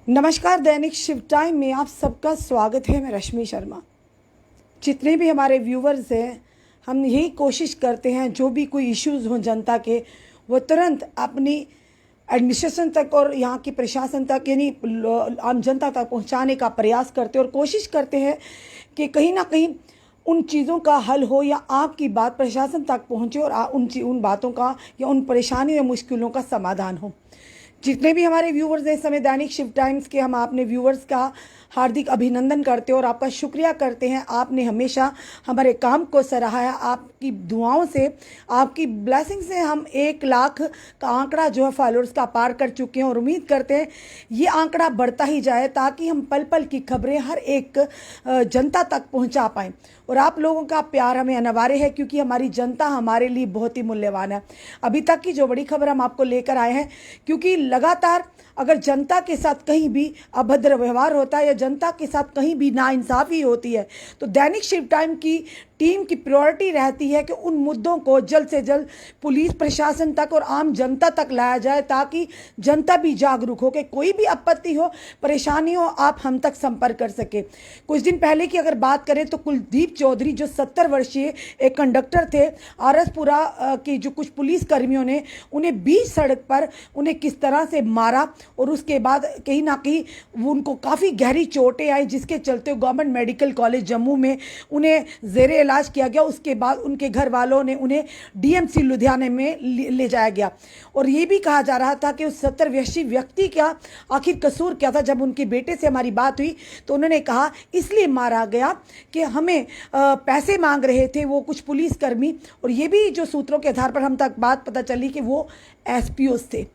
नमस्कार, दैनिक शिव टाइम में आप सबका स्वागत है। मैं रश्मि शर्मा। जितने भी हमारे व्यूवर्स हैं, हम यही कोशिश करते हैं जो भी कोई इश्यूज़ हों जनता के, वो तुरंत अपनी एडमिनिस्ट्रेशन तक और यहाँ की प्रशासन तक यानी आम जनता तक पहुँचाने का प्रयास करते हैं और कोशिश करते हैं कि कहीं ना कहीं उन चीज़ों का हल हो या आपकी बात प्रशासन तक पहुँचे और उन बातों का या उन परेशानियों या मुश्किलों का समाधान हो। जितने भी हमारे व्यूवर्स हैं इस समय दैनिक शिव टाइम्स के, हम अपने व्यूवर्स का हार्दिक अभिनंदन करते हैं और आपका शुक्रिया करते हैं। आपने हमेशा हमारे काम को सराहा है। आपकी दुआओं से, आपकी ब्लेसिंग से हम 1 लाख का आंकड़ा जो है फॉलोअर्स का पार कर चुके हैं और उम्मीद करते हैं ये आंकड़ा बढ़ता ही जाए ताकि हम पल पल की खबरें हर एक जनता तक पहुंचा पाएँ। और आप लोगों का प्यार हमें अनिवार्य है क्योंकि हमारी जनता हमारे लिए बहुत ही मूल्यवान है। अभी तक की जो बड़ी खबर हम आपको लेकर आए हैं, क्योंकि लगातार अगर जनता के साथ कहीं भी अभद्र व्यवहार होता है या जनता के साथ कहीं भी नाइंसाफ़ी होती है तो दैनिक शिव टाइम की टीम की प्रायोरिटी रहती है कि उन मुद्दों को जल्द से जल्द पुलिस प्रशासन तक और आम जनता तक लाया जाए ताकि जनता भी जागरूक हो कि कोई भी आपत्ति हो, परेशानी हो, आप हम तक संपर्क कर सके। कुछ दिन पहले की अगर बात करें तो कुलदीप चौधरी जो 70 वर्षीय एक कंडक्टर थे, आरसपुरा के जो कुछ पुलिस कर्मियों ने उन्हें बीच सड़क पर उन्हें किस तरह से मारा और उसके बाद कहीं ना कहीं उनको काफ़ी गहरी चोटें आई, जिसके चलते गवर्नमेंट मेडिकल कॉलेज जम्मू में उन्हें जेरे इलाज किया गया। उसके बाद उनके घर वालों ने उन्हें डीएमसी लुधियाना में ले जाया गया और ये भी कहा जा रहा था कि उस 70 वर्षीय व्यक्ति का आखिर कसूर क्या था। जब उनके बेटे से हमारी बात हुई तो उन्होंने कहा इसलिए मारा गया कि हमें पैसे मांग रहे थे वो कुछ पुलिसकर्मी, और ये भी जो सूत्रों के आधार पर हम तक बात पता चली कि वो एसपीओ थे।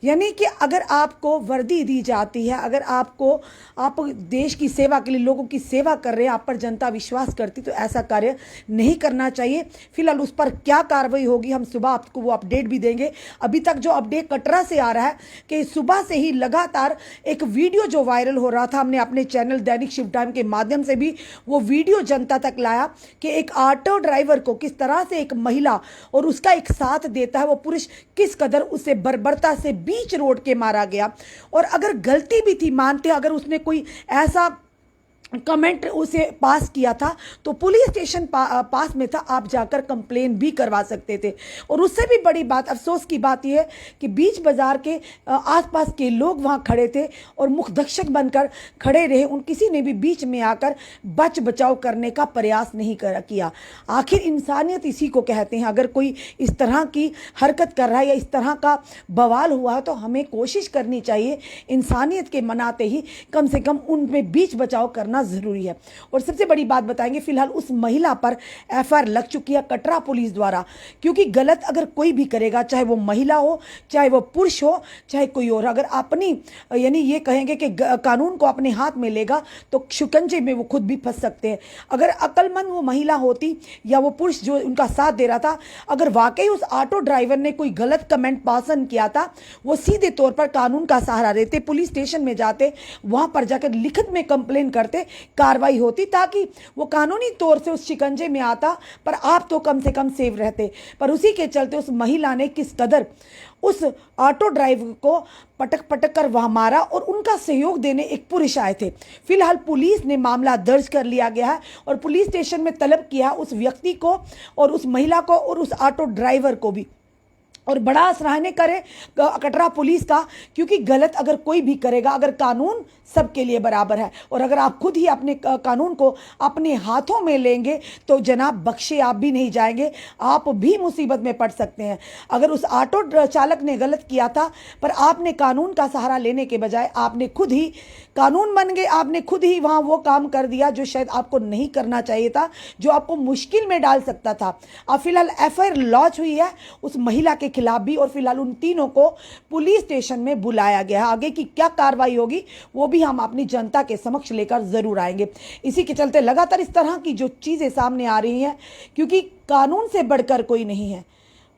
यानी कि अगर आपको वर्दी दी जाती है, अगर आप देश की सेवा के लिए लोगों की सेवा कर रहे हैं, आप पर जनता विश्वास करती, तो ऐसा कार्य नहीं करना चाहिए। फिलहाल उस पर क्या कार्रवाई होगी हम सुबह आपको वो अपडेट भी देंगे। अभी तक जो अपडेट कटरा से आ रहा है कि सुबह से ही लगातार एक वीडियो जो वायरल हो रहा था, हमने अपने चैनल दैनिक शिव टाइम के माध्यम से भी वो वीडियो जनता तक लाया कि एक ऑटो ड्राइवर को किस तरह से एक महिला और उसका एक साथ देता है वो पुरुष किस कदर उसे बर्बरता से बीच रोड के मारा गया। और अगर गलती भी थी, मानते अगर उसने कोई ऐसा कमेंट उसे पास किया था तो पुलिस स्टेशन पास में था, आप जाकर कंप्लेन भी करवा सकते थे। और उससे भी बड़ी बात, अफसोस की बात यह है कि बीच बाजार के आसपास के लोग वहां खड़े थे और मुखदर्शक बनकर खड़े रहे। उन किसी ने भी बीच में आकर बचाव करने का प्रयास नहीं किया। आखिर इंसानियत इसी को कहते हैं। अगर कोई इस तरह की हरकत कर रहा है या इस तरह का बवाल हुआ है तो हमें कोशिश करनी चाहिए इंसानियत के मनाते ही कम से कम उनमें बीच बचाव करना जरूरी है। और सबसे बड़ी बात बताएंगे, फिलहाल उस महिला पर एफआईआर लग चुकी है कटरा पुलिस द्वारा, क्योंकि गलत अगर कोई भी करेगा, चाहे वो महिला हो, चाहे वो पुरुष हो, चाहे कोई और, अगर अपनी यानी ये कहेंगे कि कानून को अपने हाथ में लेगा तो शिकंजे में वो खुद भी फंस सकते हैं। अगर अक्लमंद वो महिला होती या वो पुरुष जो उनका साथ दे रहा था, अगर वाकई उस ऑटो ड्राइवर ने कोई गलत कमेंट पासन किया था, वो सीधे तौर पर कानून का सहारा लेते, पुलिस स्टेशन में जाते, वहां पर जाकर लिखित में कंप्लेन करते, कार्रवाई होती ताकि वो कानूनी तौर से उस शिकंजे में आता, पर आप तो कम से कम सेफ रहते। पर उसी के चलते उस महिला ने किस कदर उस ऑटो ड्राइवर को पटक कर वहां मारा और उनका सहयोग देने एक पुरुष आए थे। फिलहाल पुलिस ने मामला दर्ज कर लिया गया है और पुलिस स्टेशन में तलब किया उस व्यक्ति को और उस महिला को और उस ऑटो ड्राइवर को भी। और बड़ा सराहनीय करे कटरा पुलिस का, क्योंकि गलत अगर कोई भी करेगा, अगर कानून सबके लिए बराबर है और अगर आप खुद ही अपने कानून को अपने हाथों में लेंगे तो जनाब बख्शे आप भी नहीं जाएंगे, आप भी मुसीबत में पड़ सकते हैं। अगर उस ऑटो चालक ने गलत किया था पर आपने कानून का सहारा लेने के बजाय आपने खुद ही कानून बन गए, आपने खुद ही वहाँ वो काम कर दिया जो शायद आपको नहीं करना चाहिए था, जो आपको मुश्किल में डाल सकता था। अब फिलहाल एफआईआर लॉन्च हुई है उस महिला के खिलाफ भी और फिलहाल उन तीनों को पुलिस स्टेशन में बुलाया गया है। आगे की क्या कार्रवाई होगी वो भी हम अपनी जनता के समक्ष लेकर जरूर आएंगे। इसी के चलते लगातार इस तरह की जो चीजें सामने आ रही हैं, क्योंकि कानून से बढ़कर कोई नहीं है,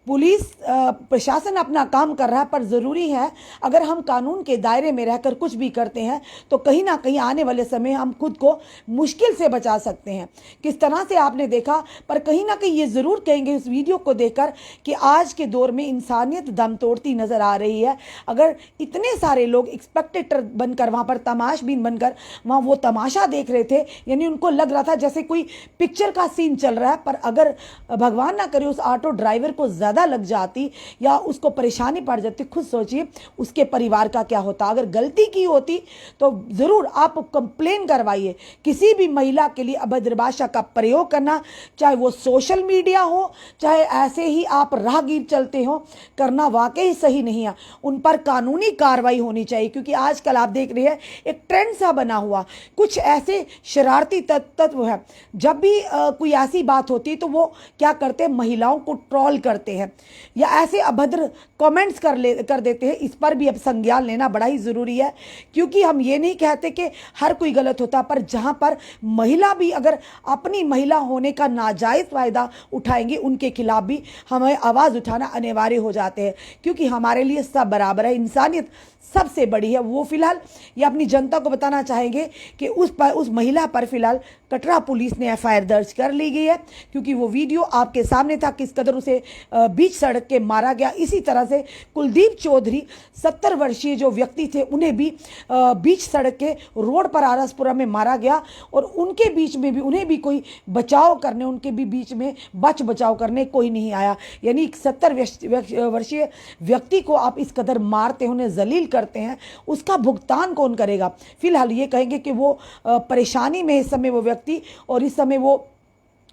पुलिस प्रशासन अपना काम कर रहा है, पर ज़रूरी है अगर हम कानून के दायरे में रहकर कुछ भी करते हैं तो कहीं ना कहीं आने वाले समय हम खुद को मुश्किल से बचा सकते हैं। किस तरह से आपने देखा, पर कहीं ना कहीं ये ज़रूर कहेंगे इस वीडियो को देखकर कि आज के दौर में इंसानियत दम तोड़ती नज़र आ रही है। अगर इतने सारे लोग स्पेक्टेटर बनकर वहाँ पर तमाशबीन बनकर वहाँ वो तमाशा देख रहे थे, यानी उनको लग रहा था जैसे कोई पिक्चर का सीन चल रहा है, पर अगर भगवान ना करे उस ऑटो ड्राइवर को ज़्यादा लग जाती या उसको परेशानी पड़ जाती, खुद सोचिए उसके परिवार का क्या होता। अगर गलती की होती तो ज़रूर आप कंप्लेन करवाइए। किसी भी महिला के लिए अभद्र भाषा का प्रयोग करना, चाहे वो सोशल मीडिया हो चाहे ऐसे ही आप राहगीर चलते हो, करना वाकई सही नहीं है। उन पर कानूनी कार्रवाई होनी चाहिए, क्योंकि आजकल आप देख रहे हैं एक ट्रेंड सा बना हुआ, कुछ ऐसे शरारती तत्व है, जब भी कोई ऐसी बात होती है तो वो क्या करते हैं, महिलाओं को ट्रोल करते हैं या ऐसे अभद्र कमेंट्स कर देते हैं। इस पर भी अब संज्ञान लेना बड़ा ही ज़रूरी है, क्योंकि हम ये नहीं कहते कि हर कोई गलत होता, पर जहाँ पर महिला भी अगर अपनी महिला होने का नाजायज़ फ़ायदा उठाएंगे उनके खिलाफ भी हमें आवाज़ उठाना अनिवार्य हो जाते हैं, क्योंकि हमारे लिए सब बराबर है, इंसानियत सबसे बड़ी है। वो फिलहाल ये अपनी जनता को बताना चाहेंगे कि उस महिला पर फिलहाल कटरा पुलिस ने एफआईआर दर्ज कर ली गई है, क्योंकि वो वीडियो आपके सामने था किस कदर उसे बीच सड़क के मारा गया। इसी तरह से कुलदीप चौधरी 70 वर्षीय जो व्यक्ति थे उन्हें भी बीच सड़क के रोड पर आरसपुरा में मारा गया, और उनके बीच में भी उन्हें भी कोई बचाव करने, उनके भी बीच में बचाव करने कोई नहीं आया। यानी 70 वर्षीय व्यक्ति को आप इस कदर मारते हैं, उन्हें जलील करते हैं, उसका भुगतान कौन करेगा। फिलहाल ये कहेंगे कि वो परेशानी में इस समय वो व्यक्ति, और इस समय वो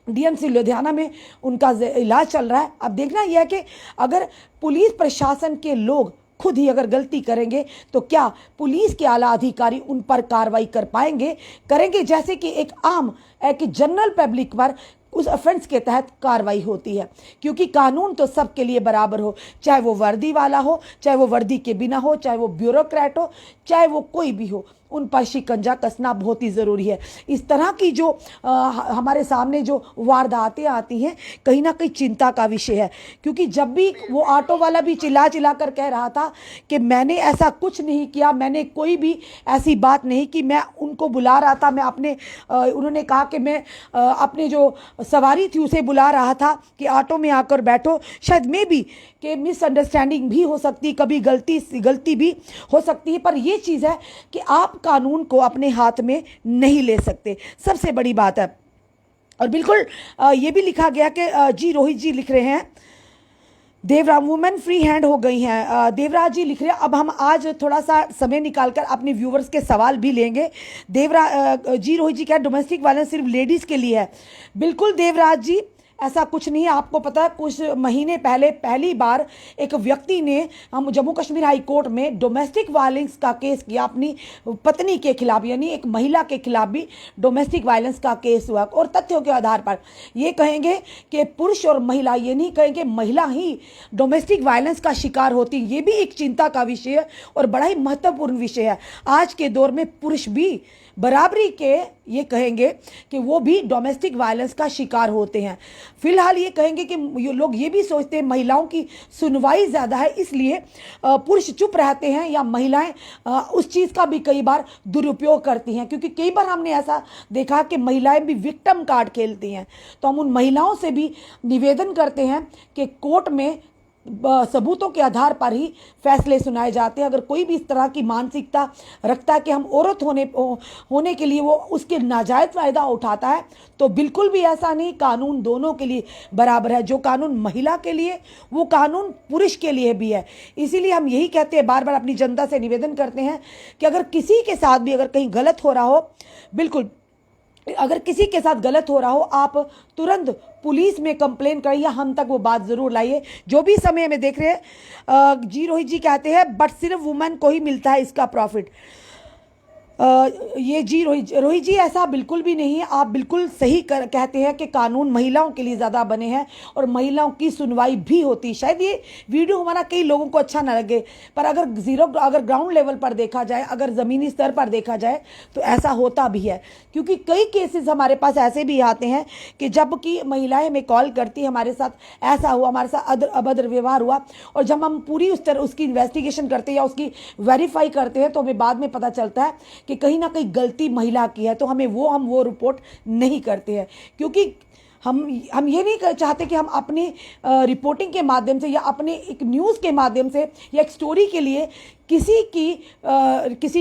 डीएमसी लुधियाना में उनका इलाज चल रहा है। अब देखना यह है कि अगर पुलिस प्रशासन के लोग खुद ही अगर गलती करेंगे तो क्या पुलिस के आला अधिकारी उन पर कार्रवाई करेंगे जैसे कि एक जनरल पब्लिक पर उस ऑफेंस के तहत कार्रवाई होती है। क्योंकि कानून तो सबके लिए बराबर हो, चाहे वो वर्दी वाला हो, चाहे वो वर्दी के बिना हो, चाहे वो ब्यूरोक्रेट हो, चाहे वो कोई भी हो, उन पर शिकंजा कसना बहुत ही ज़रूरी है। इस तरह की जो हमारे सामने जो वारदातें आती हैं कहीं ना कहीं चिंता का विषय है, क्योंकि जब भी वो ऑटो वाला भी चिल्ला कर कह रहा था कि मैंने ऐसा कुछ नहीं किया, मैंने कोई भी ऐसी बात नहीं की, मैं उनको बुला रहा था, मैं उन्होंने कहा कि मैं अपने जो सवारी थी उसे बुला रहा था कि ऑटो में आकर बैठो। शायद मे भी कि मिसअंडरस्टैंडिंग भी हो सकती, कभी गलती भी हो सकती है, पर ये चीज़ है कि आप कानून को अपने हाथ में नहीं ले सकते, सबसे बड़ी बात है। और बिल्कुल ये भी लिखा गया कि जी रोहित जी लिख रहे हैं, देवराज वुमेन फ्री हैंड हो गई हैं, देवराज जी लिख रहे हैं। अब हम आज थोड़ा सा समय निकालकर अपने व्यूवर्स के सवाल भी लेंगे। जी रोहित जी क्या डोमेस्टिक वायलेंस सिर्फ लेडीज़ के लिए है? बिल्कुल देवराज जी, ऐसा कुछ नहीं है। आपको पता है कुछ महीने पहले पहली बार एक व्यक्ति ने हम जम्मू कश्मीर हाई कोर्ट में डोमेस्टिक वायलेंस का केस किया अपनी पत्नी के खिलाफ, यानी एक महिला के खिलाफ भी डोमेस्टिक वायलेंस का केस हुआ। और तथ्यों के आधार पर ये कहेंगे कि पुरुष और महिला, ये नहीं कहेंगे महिला ही डोमेस्टिक वायलेंस का शिकार होती, ये भी एक चिंता का विषय है और बड़ा ही महत्वपूर्ण विषय है। आज के दौर में पुरुष भी बराबरी के ये कहेंगे कि वो भी डोमेस्टिक वायलेंस का शिकार होते हैं। फिलहाल ये कहेंगे कि लोग ये भी सोचते हैं महिलाओं की सुनवाई ज़्यादा है, इसलिए पुरुष चुप रहते हैं, या महिलाएं उस चीज़ का भी कई बार दुरुपयोग करती हैं, क्योंकि कई बार हमने ऐसा देखा कि महिलाएं भी विक्टिम कार्ड खेलती हैं। तो हम उन महिलाओं से भी निवेदन करते हैं कि कोर्ट में सबूतों के आधार पर ही फैसले सुनाए जाते हैं। अगर कोई भी इस तरह की मानसिकता रखता है कि हम औरत होने के लिए वो उसके नाजायज़ फ़ायदा उठाता है, तो बिल्कुल भी ऐसा नहीं। कानून दोनों के लिए बराबर है। जो कानून महिला के लिए वो कानून पुरुष के लिए भी है। इसीलिए हम यही कहते हैं, बार बार अपनी जनता से निवेदन करते हैं कि अगर किसी के साथ भी अगर कहीं गलत हो रहा हो, बिल्कुल अगर किसी के साथ गलत हो रहा हो, आप तुरंत पुलिस में कंप्लेन करें या हम तक वो बात ज़रूर लाइए। जो भी समय में देख रहे हैं, जी रोहित जी कहते हैं बट सिर्फ वुमेन को ही मिलता है इसका प्रॉफिट। ये जी रोहित जी, ऐसा बिल्कुल भी नहीं है। आप बिल्कुल सही कहते हैं कि कानून महिलाओं के लिए ज़्यादा बने हैं और महिलाओं की सुनवाई भी होती है। शायद ये वीडियो हमारा कई लोगों को अच्छा ना लगे, पर अगर ग्राउंड लेवल पर देखा जाए, अगर ज़मीनी स्तर पर देखा जाए तो ऐसा होता भी है। क्योंकि कई केसेस हमारे पास ऐसे भी आते हैं कि जबकि महिलाएं हमें कॉल करती, हमारे साथ ऐसा हुआ, हमारे साथ अभद्र व्यवहार हुआ, और जब हम पूरी उसकी इन्वेस्टिगेशन करते हैं या उसकी वेरीफाई करते हैं तो हमें बाद में पता चलता है कि कहीं ना कहीं गलती महिला की है। तो हम वो रिपोर्ट नहीं करते हैं, क्योंकि हम ये नहीं चाहते कि हम अपनी रिपोर्टिंग के माध्यम से या अपने एक न्यूज़ के माध्यम से या एक स्टोरी के लिए किसी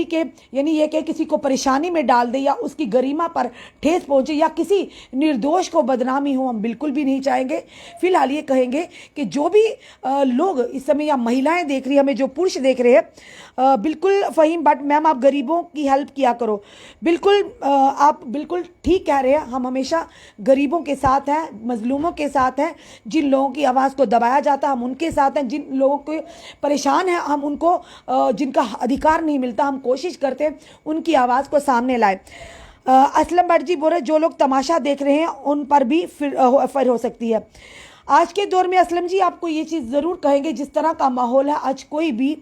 के यानी ये कि किसी को परेशानी में डाल दे या उसकी गरिमा पर ठेस पहुंचे या किसी निर्दोष को बदनामी हो, हम बिल्कुल भी नहीं चाहेंगे। फिलहाल ये कहेंगे कि जो भी लोग इस समय या महिलाएं देख रही हैं, हमें जो पुरुष देख रहे हैं, बिल्कुल फ़हीम बट मैम, आप गरीबों की हेल्प किया करो। बिल्कुल आप बिल्कुल ठीक कह रहे हैं। हम हमेशा गरीबों के साथ हैं, मजलूमों के साथ हैं, जिन लोगों की आवाज़ को दबाया जाता है हम उनके साथ हैं, जिन लोगों को परेशान हैं हम उनको, जिनका अधिकार नहीं मिलता, हम कोशिश करते हैं उनकी आवाज़ को सामने लाएं। असलम भट्ट जी बोल रहे जो लोग तमाशा देख रहे हैं उन पर भी फिर हो सकती है। आज के दौर में असलम जी आपको ये चीज़ ज़रूर कहेंगे, जिस तरह का माहौल है आज कोई भी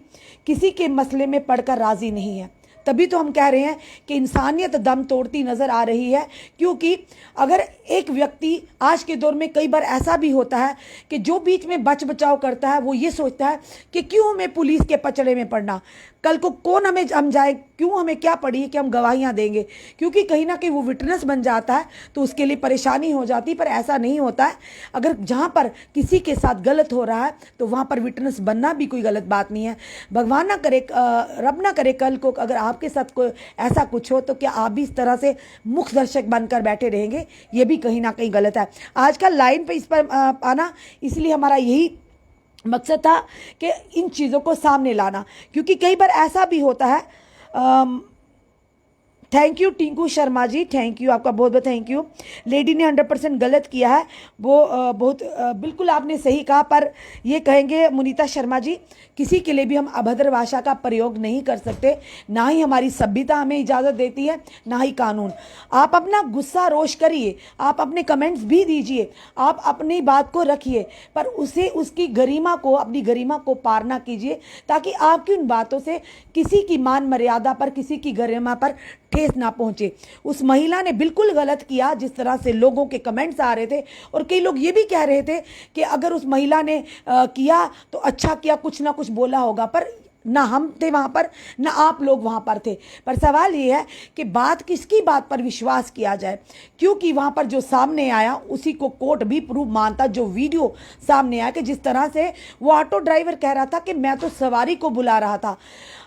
किसी के मसले में पढ़कर राज़ी नहीं है। तभी तो हम कह रहे हैं कि इंसानियत दम तोड़ती नज़र आ रही है। क्योंकि अगर एक व्यक्ति आज के दौर में, कई बार ऐसा भी होता है कि जो बीच में बचाव करता है वो ये सोचता है कि क्यों हमें पुलिस के पचड़े में पड़ना, कल को कौन हमें जाए, क्यों हमें क्या पड़ी कि हम गवाहियाँ देंगे, क्योंकि कहीं ना कहीं वो विटनेस बन जाता है तो उसके लिए परेशानी हो जाती है। पर ऐसा नहीं होता है। अगर जहाँ पर किसी के साथ गलत हो रहा है तो वहाँ पर विटनेस बनना भी कोई गलत बात नहीं है। भगवान ना करे, रब ना करे कल को अगर आपके साथ कोई ऐसा कुछ हो तो क्या आप भी इस तरह से मुख्य दर्शक बनकर बैठे रहेंगे? ये भी कहीं ना कहीं गलत है। आजकल लाइन पे इस पर आना, इसलिए हमारा यही मकसद था कि इन चीज़ों को सामने लाना। क्योंकि कई बार ऐसा भी होता है। Thank you Tinku Sharma ji, thank you, आपका बहुत बहुत थैंक यू। लेडी ने 100% गलत किया है, वो बहुत बिल्कुल आपने सही कहा। पर ये कहेंगे मुनीता शर्मा जी, किसी के लिए भी हम अभद्र भाषा का प्रयोग नहीं कर सकते, ना ही हमारी सभ्यता हमें इजाज़त देती है, ना ही कानून। आप अपना गुस्सा रोश करिए, आप अपने कमेंट्स भी दीजिए, आप अपनी बात को रखिए, पर उसे उसकी गरिमा को, अपनी गरिमा को पार ना कीजिए, ताकि आपकी उन बातों से किसी की मान मर्यादा पर, किसी की गरिमा पर ठेस ना पहुंचे। उस महिला ने बिल्कुल गलत किया जिस तरह से लोगों के कमेंट्स आ रहे थे, और कई लोग ये भी कह रहे थे कि अगर उस महिला ने किया तो अच्छा किया, कुछ ना कुछ बोला होगा। पर ना हम थे वहाँ पर, ना आप लोग वहाँ पर थे। पर सवाल ये है कि किसकी बात पर विश्वास किया जाए, क्योंकि वहाँ पर जो सामने आया उसी को कोर्ट भी प्रूफ मानता। जो वीडियो सामने आया कि जिस तरह से वो ऑटो ड्राइवर कह रहा था कि मैं तो सवारी को बुला रहा था,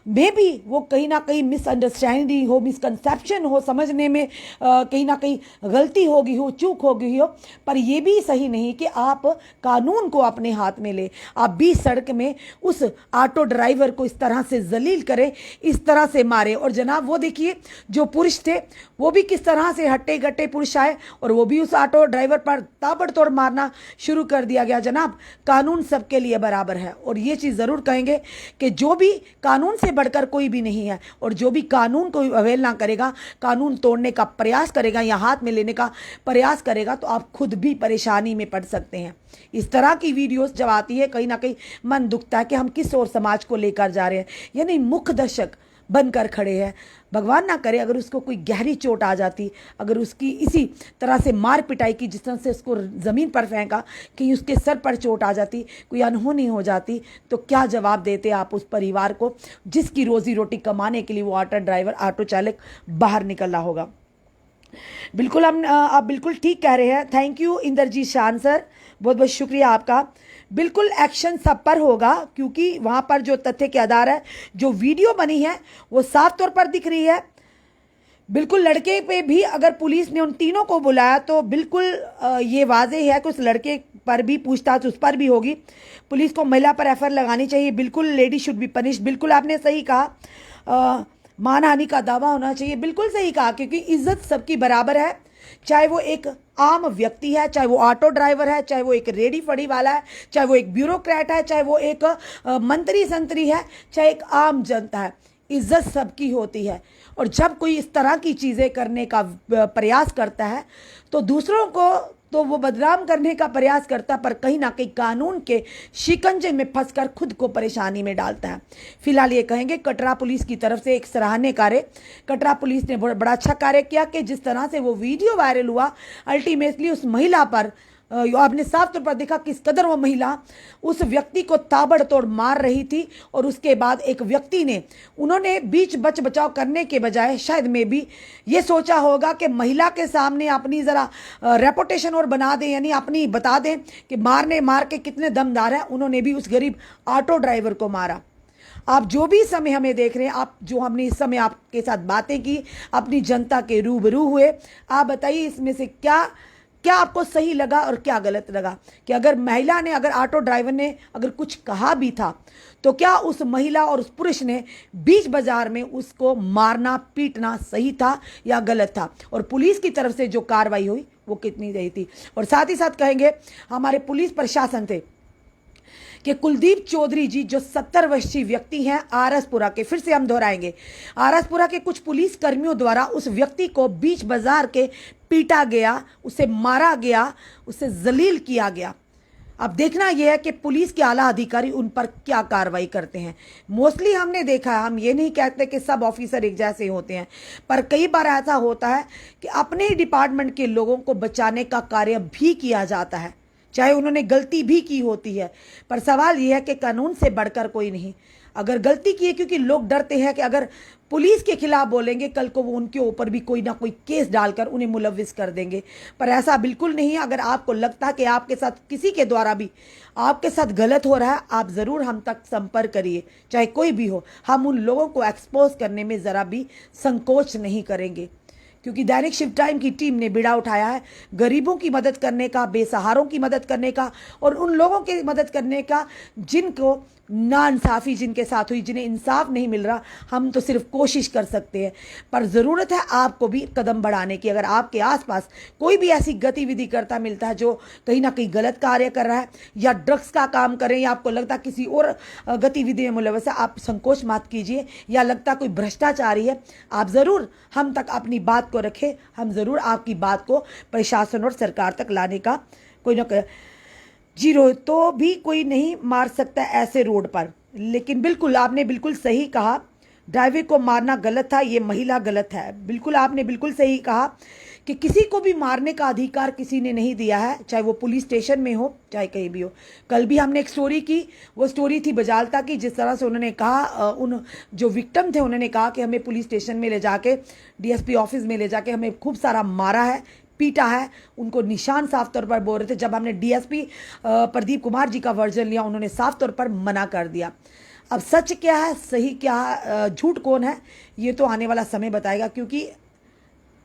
मे भी वो कहीं ना कहीं मिसअंडरस्टैंडिंग हो, मिसकंसेप्शन हो, समझने में कहीं ना कहीं गलती हो गई हो, चूक हो गई हो। पर ये भी सही नहीं कि आप कानून को अपने हाथ में ले, आप बीच सड़क में उस ऑटो ड्राइवर को इस तरह से जलील करें, इस तरह से मारे। और जनाब वो देखिए जो पुरुष थे वो भी किस तरह से हट्टे गट्टे पुरुष आए और वो भी उस ऑटो ड्राइवर पर ताबड़तोड़ मारना शुरू कर दिया गया। जनाब कानून सबके लिए बराबर है, और ये चीज़ ज़रूर कहेंगे कि जो भी कानून से बढ़कर कोई भी नहीं है, और जो भी कानून को अवहेलना करेगा, कानून तोड़ने का प्रयास करेगा या हाथ में लेने का प्रयास करेगा, तो आप खुद भी परेशानी में पड़ सकते हैं। इस तरह की वीडियोस जब आती है कहीं ना कहीं मन दुखता है कि हम किस ओर समाज को लेकर जा रहे हैं, यानी मुख्य दर्शक बनकर खड़े हैं। भगवान ना करे अगर उसको कोई गहरी चोट आ जाती, अगर उसकी इसी तरह से मार पिटाई की, जिस तरह से उसको ज़मीन पर फेंका, कि उसके सर पर चोट आ जाती, कोई अनहोनी हो जाती, तो क्या जवाब देते आप उस परिवार को जिसकी रोज़ी रोटी कमाने के लिए वो ऑटो ड्राइवर, ऑटो चालक बाहर निकला होगा। बिल्कुल आप बिल्कुल ठीक कह रहे हैं। थैंक यू इंद्रजीत शान सर, बहुत बहुत शुक्रिया आपका। बिल्कुल एक्शन सब पर होगा, क्योंकि वहाँ पर जो तथ्य के आधार है, जो वीडियो बनी है वो साफ तौर पर दिख रही है। बिल्कुल लड़के पे भी अगर पुलिस ने उन तीनों को बुलाया तो बिल्कुल ये वाज़ेह है कि उस लड़के पर भी पूछताछ उस पर भी होगी। पुलिस को महिला पर एफआईआर लगानी चाहिए। बिल्कुल लेडी शुड बी पनिश्ड। बिल्कुल आपने सही कहा। मानहानि का दावा होना चाहिए। बिल्कुल सही कहा, क्योंकि इज्जत सबकी बराबर है, चाहे वो एक आम व्यक्ति है, चाहे वो ऑटो ड्राइवर है, चाहे वो एक रेडी फड़ी वाला है, चाहे वो एक ब्यूरोक्रेट है, चाहे वो एक मंत्री संतरी है, चाहे एक आम जनता है। इज्जत सबकी होती है। और जब कोई इस तरह की चीज़ें करने का प्रयास करता है तो दूसरों को तो वो बदनाम करने का प्रयास करता है, पर कहीं ना कहीं कानून के शिकंजे में फंसकर खुद को परेशानी में डालता है। फिलहाल ये कहेंगे कटरा पुलिस की तरफ से एक सराहनीय कार्य, कटरा पुलिस ने बड़ा अच्छा कार्य किया कि जिस तरह से वो वीडियो वायरल हुआ, अल्टीमेटली उस महिला पर आपने साफ तौर पर देखा किस कदर वो महिला उस व्यक्ति को ताबड़तोड़ मार रही थी। और उसके बाद एक व्यक्ति ने, उन्होंने बीच बच बचाव करने के बजाय शायद में भी ये सोचा होगा कि महिला के सामने अपनी ज़रा रेपुटेशन और बना दें, यानी अपनी बता दें कि मार के कितने दमदार हैं। उन्होंने भी उस गरीब ऑटो ड्राइवर को मारा। आप जो भी समय हमें देख रहे हैं, आप जो हमने इस समय आपके साथ बातें की, अपनी जनता के रूबरू हुए, आप बताइए इसमें से क्या क्या आपको सही लगा और क्या गलत लगा। कि अगर महिला ने, अगर ऑटो ड्राइवर ने अगर कुछ कहा भी था तो क्या उस महिला और उस पुरुष ने बीच बाजार में उसको मारना पीटना सही था या गलत था, और पुलिस की तरफ से जो कार्रवाई हुई वो कितनी सही थी। और साथ ही साथ कहेंगे हमारे पुलिस प्रशासन से कि कुलदीप चौधरी जी जो 70 वर्षीय व्यक्ति हैं आरसपुरा के, फिर से हम दोहराएंगे, आरसपुरा के कुछ पुलिस कर्मियों द्वारा उस व्यक्ति को बीच बाजार के पीटा गया, उसे मारा गया, उसे जलील किया गया। अब देखना यह है कि पुलिस के आला अधिकारी उन पर क्या कार्रवाई करते हैं। मोस्टली हमने देखा है, हम ये नहीं कहते कि सब ऑफिसर एक जैसे होते हैं, पर कई बार ऐसा होता है कि अपने डिपार्टमेंट के लोगों को बचाने का कार्य भी किया जाता है, चाहे उन्होंने गलती भी की होती है। पर सवाल यह है कि कानून से बढ़कर कोई नहीं। अगर गलती की है, क्योंकि लोग डरते हैं कि अगर पुलिस के खिलाफ बोलेंगे कल को वो उनके ऊपर भी कोई ना कोई केस डालकर उन्हें मुलविस कर देंगे, पर ऐसा बिल्कुल नहीं है। अगर आपको लगता है कि आपके साथ किसी के द्वारा भी आपके साथ गलत हो रहा है, आप ज़रूर हम तक संपर्क करिए, चाहे कोई भी हो। हम उन लोगों को एक्सपोज करने में ज़रा भी संकोच नहीं करेंगे, क्योंकि दैनिक शिव टाइम की टीम ने बीड़ा उठाया है गरीबों की मदद करने का, बेसहारों की मदद करने का, और उन लोगों की मदद करने का जिनको नाइंसाफ़ी जिनके साथ हुई, जिन्हें इंसाफ नहीं मिल रहा। हम तो सिर्फ कोशिश कर सकते हैं, पर ज़रूरत है आपको भी कदम बढ़ाने की। अगर आपके आसपास कोई भी ऐसी गतिविधि करता मिलता है जो कहीं ना कहीं गलत कार्य कर रहा है, या ड्रग्स का काम करें, या आपको लगता किसी और गतिविधि में मुलव्वस है, आप संकोच मत कीजिए। या लगता कोई भ्रष्टाचारी है, आप ज़रूर हम तक अपनी बात को रखें। हम ज़रूर आपकी बात को प्रशासन और सरकार तक लाने का कोई ना जीरो तो भी कोई नहीं मार सकता ऐसे रोड पर। लेकिन बिल्कुल आपने बिल्कुल सही कहा, ड्राइवर को मारना गलत था, ये महिला गलत है। बिल्कुल आपने बिल्कुल सही कहा कि किसी को भी मारने का अधिकार किसी ने नहीं दिया है, चाहे वो पुलिस स्टेशन में हो चाहे कहीं भी हो। कल भी हमने एक स्टोरी की, वो स्टोरी थी बजालता की, जिस तरह से उन्होंने कहा, उन जो विक्टिम थे उन्होंने कहा कि हमें पुलिस स्टेशन में ले जाके, डीएसपी ऑफिस में ले जाके हमें खूब सारा मारा है, पीटा है। उनको निशान साफ तौर पर बोल रहे थे। जब हमने डीएसपी प्रदीप कुमार जी का वर्जन लिया, उन्होंने साफ तौर पर मना कर दिया। अब सच क्या है, सही क्या है, झूठ कौन है, ये तो आने वाला समय बताएगा। क्योंकि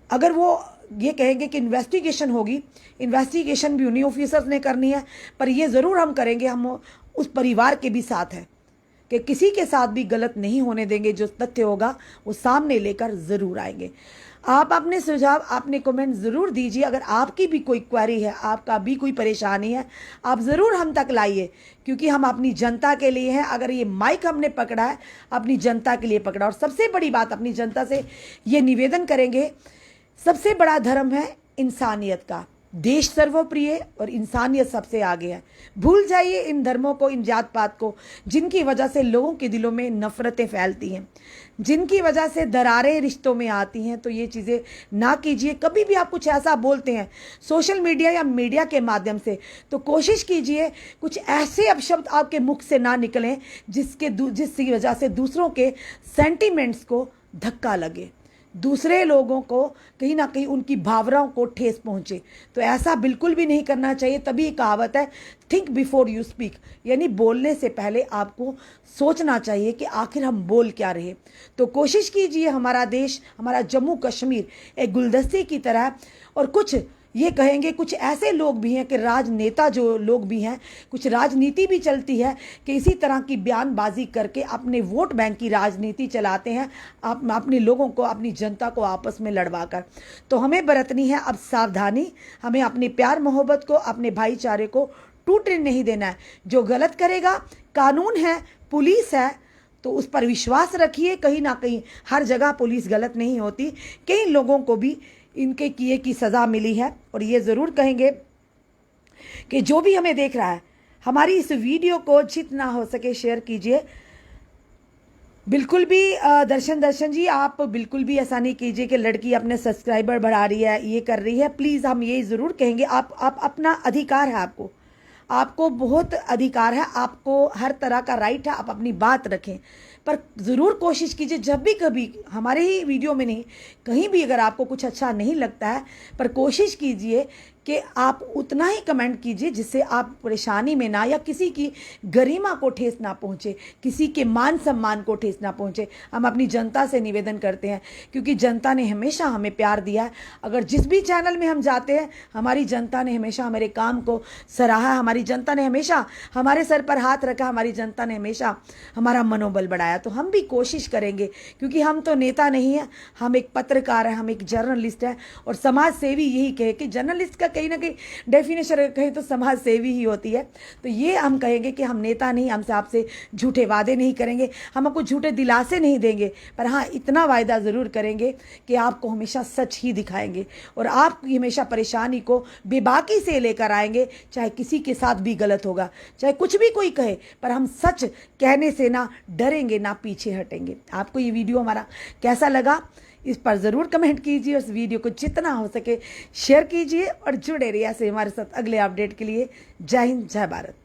अगर वो ये कहेंगे कि इन्वेस्टिगेशन होगी, इन्वेस्टिगेशन भी उन्हीं ऑफिसर्स ने करनी है, पर ये ज़रूर हम करेंगे, हम उस परिवार के भी साथ हैं कि किसी के साथ भी गलत नहीं होने देंगे। जो तथ्य होगा वो सामने लेकर ज़रूर आएंगे। आप अपने सुझाव, आपने कमेंट ज़रूर दीजिए। अगर आपकी भी कोई क्वेरी है, आपका भी कोई परेशानी है, आप ज़रूर हम तक लाइए, क्योंकि हम अपनी जनता के लिए हैं। अगर ये माइक हमने पकड़ा है, अपनी जनता के लिए पकड़ा। और सबसे बड़ी बात, अपनी जनता से ये निवेदन करेंगे, सबसे बड़ा धर्म है इंसानियत का। देश सर्वप्रिय और इंसानियत सबसे आगे है। भूल जाइए इन धर्मों को, इन जात पात को, जिनकी वजह से लोगों के दिलों में नफरतें फैलती हैं, जिनकी वजह से दरारें रिश्तों में आती हैं। तो ये चीज़ें ना कीजिए। कभी भी आप कुछ ऐसा बोलते हैं सोशल मीडिया या मीडिया के माध्यम से, तो कोशिश कीजिए कुछ ऐसे अपशब्द आपके मुख से ना निकलें जिसकी वजह से दूसरों के सेंटिमेंट्स को धक्का लगे, दूसरे लोगों को कहीं ना कहीं उनकी भावनाओं को ठेस पहुंचे। तो ऐसा बिल्कुल भी नहीं करना चाहिए। तभी कहावत है थिंक बिफोर यू स्पीक, यानी बोलने से पहले आपको सोचना चाहिए कि आखिर हम बोल क्या रहे। तो कोशिश कीजिए, हमारा देश, हमारा जम्मू कश्मीर एक गुलदस्ते की तरह है। और कुछ ये कहेंगे कुछ ऐसे लोग भी हैं कि राजनेता जो लोग भी हैं, कुछ राजनीति भी चलती है कि इसी तरह की बयानबाजी करके अपने वोट बैंक की राजनीति चलाते हैं, अपने लोगों को, अपनी जनता को आपस में लड़वा कर। तो हमें बरतनी है अब सावधानी। हमें अपने प्यार मोहब्बत को, अपने भाईचारे को टूटने नहीं देना है। जो गलत करेगा, कानून है, पुलिस है, तो उस पर विश्वास रखिए। कहीं ना कहीं हर जगह पुलिस गलत नहीं होती, कई लोगों को भी इनके किए की सज़ा मिली है। और ये ज़रूर कहेंगे कि जो भी हमें देख रहा है, हमारी इस वीडियो को जितना हो सके शेयर कीजिए। बिल्कुल भी दर्शन जी, आप बिल्कुल भी ऐसा नहीं कीजिए कि लड़की अपने सब्सक्राइबर बढ़ा रही है, ये कर रही है। प्लीज़ हम ये ज़रूर कहेंगे, आप अपना अधिकार है, आपको बहुत अधिकार है, आपको हर तरह का राइट है, आप अपनी बात रखें। पर ज़रूर कोशिश कीजिए, जब भी कभी हमारे ही वीडियो में नहीं, कहीं भी अगर आपको कुछ अच्छा नहीं लगता है, पर कोशिश कीजिए कि आप उतना ही कमेंट कीजिए जिससे आप परेशानी में ना, या किसी की गरिमा को ठेस ना पहुंचे, किसी के मान सम्मान को ठेस ना पहुंचे। हम अपनी जनता से निवेदन करते हैं, क्योंकि जनता ने हमेशा हमें प्यार दिया है। अगर जिस भी चैनल में हम जाते हैं, हमारी जनता ने हमेशा हमारे काम को सराहा, हमारी जनता ने हमेशा हमारे सर पर हाथ रखा, हमारी जनता ने हमेशा हमारा मनोबल बढ़ाया। तो हम भी कोशिश करेंगे, क्योंकि हम तो नेता नहीं हैं, हम एक पत्रकार हैं, हम एक जर्नलिस्ट हैं। और समाज सेवी यही कहे कि जर्नलिस्ट का कहीं ना कहीं डेफिनेशन कहें तो समाज सेवी ही होती है। तो ये हम कहेंगे कि हम नेता नहीं, हमसे आपसे झूठे वादे नहीं करेंगे, हम आपको झूठे दिलासे नहीं देंगे, पर हाँ इतना वायदा ज़रूर करेंगे कि आपको हमेशा सच ही दिखाएंगे और आपकी हमेशा परेशानी को बेबाकी से लेकर आएंगे। चाहे किसी के साथ भी गलत होगा, चाहे कुछ भी कोई कहे, पर हम सच कहने से ना डरेंगे ना पीछे हटेंगे। आपको ये वीडियो हमारा कैसा लगा, इस पर ज़रूर कमेंट कीजिए। इस वीडियो को जितना हो सके शेयर कीजिए और जुड़े रहिए ऐसे हमारे साथ अगले अपडेट के लिए। जय हिंद, जय भारत।